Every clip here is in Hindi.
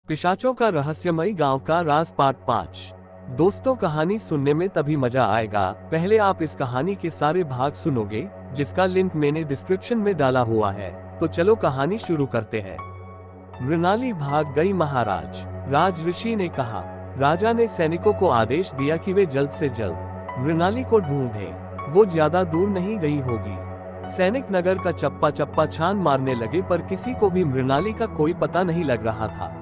पिशाचों का रहस्यमयी गांव का राज पार्ट 5। दोस्तों, कहानी सुनने में तभी मजा आएगा, पहले आप इस कहानी के सारे भाग सुनोगे, जिसका लिंक मैंने डिस्क्रिप्शन में डाला हुआ है। तो चलो कहानी शुरू करते हैं। मृणाली भाग गई। महाराज राज ऋषि ने कहा। राजा ने सैनिकों को आदेश दिया कि वे जल्द से जल्द मृणाली को ढूंढें। वो ज्यादा दूर नहीं गई होगी। सैनिक नगर का चप्पा चप्पा छान मारने लगे, पर किसी को भी मृणाली का कोई पता नहीं लग रहा था।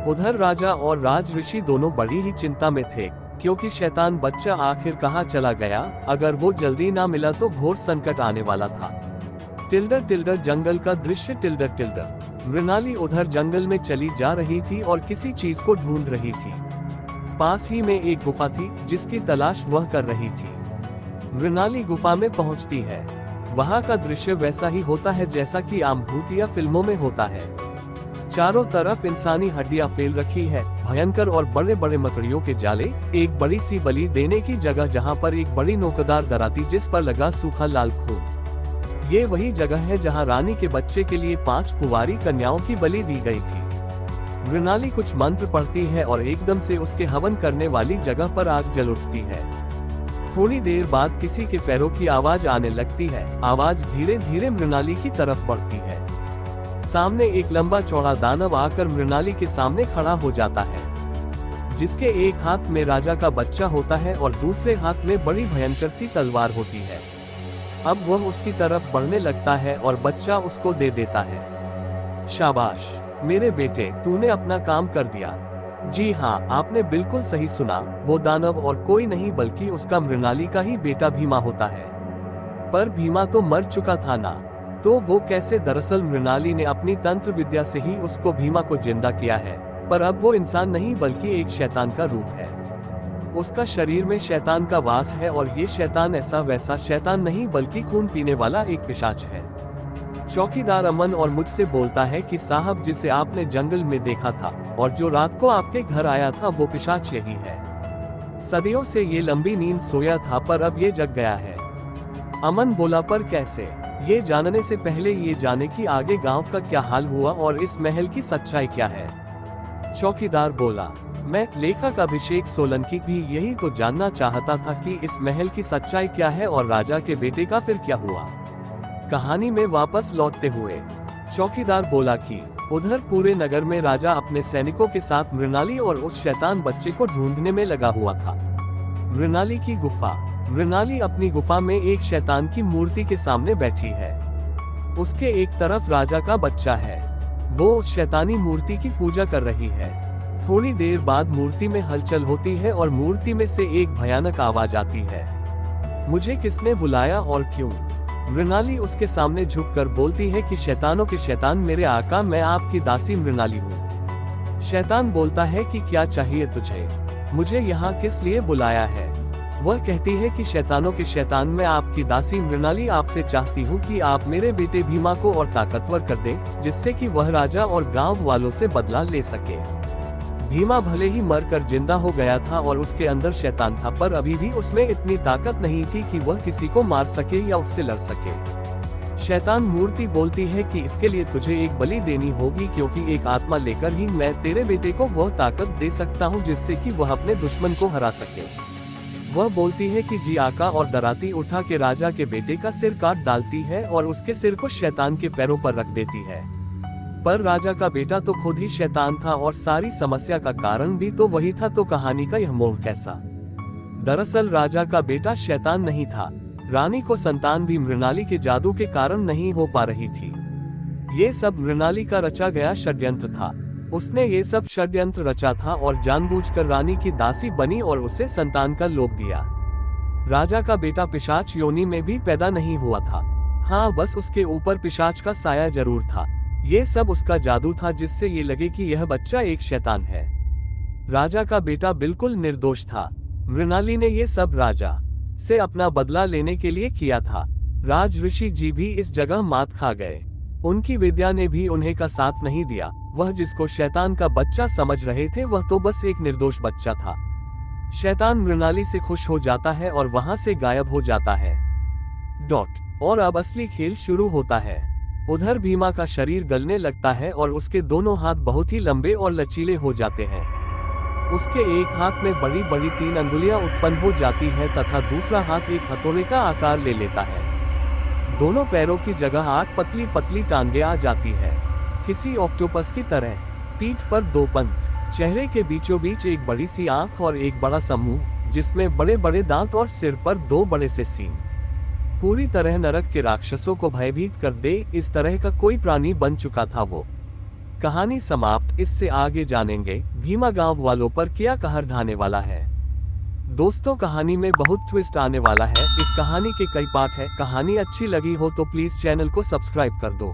उधर राजा और राज ऋषि दोनों बड़ी ही चिंता में थे, क्योंकि शैतान बच्चा आखिर कहाँ चला गया। अगर वो जल्दी ना मिला तो घोर संकट आने वाला था। टिल्डर टिल्डर जंगल का दृश्य। टिल्डर टिल्डर मृणाली उधर जंगल में चली जा रही थी और किसी चीज को ढूंढ रही थी। पास ही में एक गुफा थी, जिसकी तलाश वह कर रही थी। मृणाली गुफा में पहुंचती है। वहां का दृश्य वैसा ही होता है जैसा कि आम भूतिया फिल्मों में होता है। चारों तरफ इंसानी हड्डियां फैल रखी है, भयंकर और बड़े बड़े मकड़ियों के जाले। एक बड़ी सी बलि देने की जगह, जहां पर एक बड़ी नोकदार दराती, जिस पर लगा सूखा लाल खून। ये वही जगह है जहां रानी के बच्चे के लिए 5 कुंवारी कन्याओं की बलि दी गई थी। मृणाली कुछ मंत्र पढ़ती है और एकदम से उसके हवन करने वाली जगह पर आग जल उठती है। थोड़ी देर बाद किसी के पैरों की आवाज आने लगती है। आवाज धीरे धीरे मृणाली की तरफ बढ़ती है। सामने एक लंबा चौड़ा दानव आकर मृणाली के सामने खड़ा हो जाता है, जिसके एक हाथ में राजा का बच्चा होता है और दूसरे हाथ में बड़ी भयंकर सी तलवार होती है। अब वह उसकी तरफ बढ़ने लगता है और बच्चा उसको दे देता है। शाबाश मेरे बेटे, तूने अपना काम कर दिया। जी हाँ, आपने बिल्कुल सही सुना। वो दानव और कोई नहीं बल्कि उसका मृणाली का ही बेटा भीमा होता है। पर भीमा तो मर चुका था ना, तो वो कैसे? दरअसल मृणाली ने अपनी तंत्र विद्या से ही उसको भीमा को जिंदा किया है, पर अब वो इंसान नहीं बल्कि एक शैतान का रूप है। उसका शरीर में शैतान का वास है और ये शैतान ऐसा वैसा शैतान नहीं बल्कि खून पीने वाला एक पिशाच है। चौकीदार अमन और मुझसे बोलता है कि साहब, जिसे आपने जंगल में देखा था और जो रात को आपके घर आया था, वो पिशाच यही है। सदियों से ये लंबी नींद सोया था, पर अब ये जग गया है। अमन बोला, पर कैसे? ये जानने से पहले ये जाने कि आगे गांव का क्या हाल हुआ और इस महल की सच्चाई क्या है। चौकीदार बोला, मैं लेखक अभिषेक सोलंकी भी यही तो जानना चाहता था कि इस महल की सच्चाई क्या है और राजा के बेटे का फिर क्या हुआ। कहानी में वापस लौटते हुए चौकीदार बोला कि उधर पूरे नगर में राजा अपने सैनिकों के साथ मृणाली और उस शैतान बच्चे को ढूंढने में लगा हुआ था। मृणाली की गुफा। मृणाली अपनी गुफा में एक शैतान की मूर्ति के सामने बैठी है। उसके एक तरफ राजा का बच्चा है। वो उस शैतानी मूर्ति की पूजा कर रही है। थोड़ी देर बाद मूर्ति में हलचल होती है और मूर्ति में से एक भयानक आवाज आती है। मुझे किसने बुलाया और क्यों? मृणाली उसके सामने झुककर बोलती है कि शैतानों के शैतान मेरे आका, मैं आपकी दासी मृणाली हूँ। शैतान बोलता है कि क्या चाहिए तुझे? मुझे यहाँ किस लिए बुलाया है? वह कहती है कि शैतानों के शैतान, मैं आपकी दासी मृणाली आपसे चाहती हूँ कि आप मेरे बेटे भीमा को और ताकतवर कर दें, जिससे कि वह राजा और गांव वालों से बदला ले सके। भीमा भले ही मरकर जिंदा हो गया था और उसके अंदर शैतान था, पर अभी भी उसमें इतनी ताकत नहीं थी कि वह किसी को मार सके या उससे लड़ सके। शैतान मूर्ति बोलती है कि इसके लिए तुझे एक बलि देनी होगी, क्योंकि एक आत्मा लेकर ही मैं तेरे बेटे को वह ताकत दे सकता हूँ जिससे कि वह अपने दुश्मन को हरा सके। वह बोलती है कि जी आका, और दराती उठा के राजा के बेटे का सिर काट डालती है और उसके सिर को शैतान के पैरों पर रख देती है। पर राजा का बेटा तो खुद ही शैतान था और सारी समस्या का कारण भी तो वही था। तो कहानी का यह मोड़ कैसा? दरअसल राजा का बेटा शैतान नहीं था। रानी को संतान भी मृणाली के जादू के कारण नहीं हो पा रही थी। ये सब मृणाली का रचा गया षड्यंत्र था। उसने ये सब षड्यंत्र रचा था और जानबूझकर रानी की दासी बनी और उसे संतान का लोभ दिया। राजा का बेटा पिशाच योनि में भी पैदा नहीं हुआ था। हाँ, बस उसके ऊपर पिशाच का साया जरूर था। ये सब उसका जादू था, जिससे ये लगे कि यह बच्चा एक शैतान है। राजा का बेटा बिल्कुल निर्दोष था। मृणाली ने ये सब राजा से अपना बदला लेने के लिए किया था। राज ऋषि जी भी इस जगह मात खा गए। उनकी विद्या ने भी उन्हें का साथ नहीं दिया। वह जिसको शैतान का बच्चा समझ रहे थे, वह तो बस एक निर्दोष बच्चा था। शैतान मृणाली से खुश हो जाता है और वहां से गायब हो जाता है। और अब असली खेल शुरू होता है। उधर भीमा का शरीर गलने लगता है और उसके दोनों हाथ बहुत ही लंबे और लचीले हो जाते हैं। उसके एक हाथ में बड़ी बड़ी 3 अंगुलियां उत्पन्न हो जाती हैं तथा दूसरा हाथ एक हथौड़े का आकार ले लेता है। दोनों पैरों की जगह 8 पतली पतली टांगे आ जाती है, किसी ऑक्टोपस की तरह। पीठ पर 2 पंख, चेहरे के बीचों बीच एक बड़ी सी आंख और एक बड़ा सा मुंह जिसमें बड़े बड़े दांत और सिर पर 2 बड़े से सींग। पूरी तरह नरक के राक्षसों को भयभीत कर दे इस तरह का कोई प्राणी बन चुका था वो। कहानी समाप्त। इससे आगे जानेंगे भीमा गांव वालों पर क्या कहर ढाने वाला है। दोस्तों, कहानी में बहुत ट्विस्ट आने वाला है। इस कहानी के कई पार्ट है। कहानी अच्छी लगी हो तो प्लीज चैनल को सब्सक्राइब कर दो।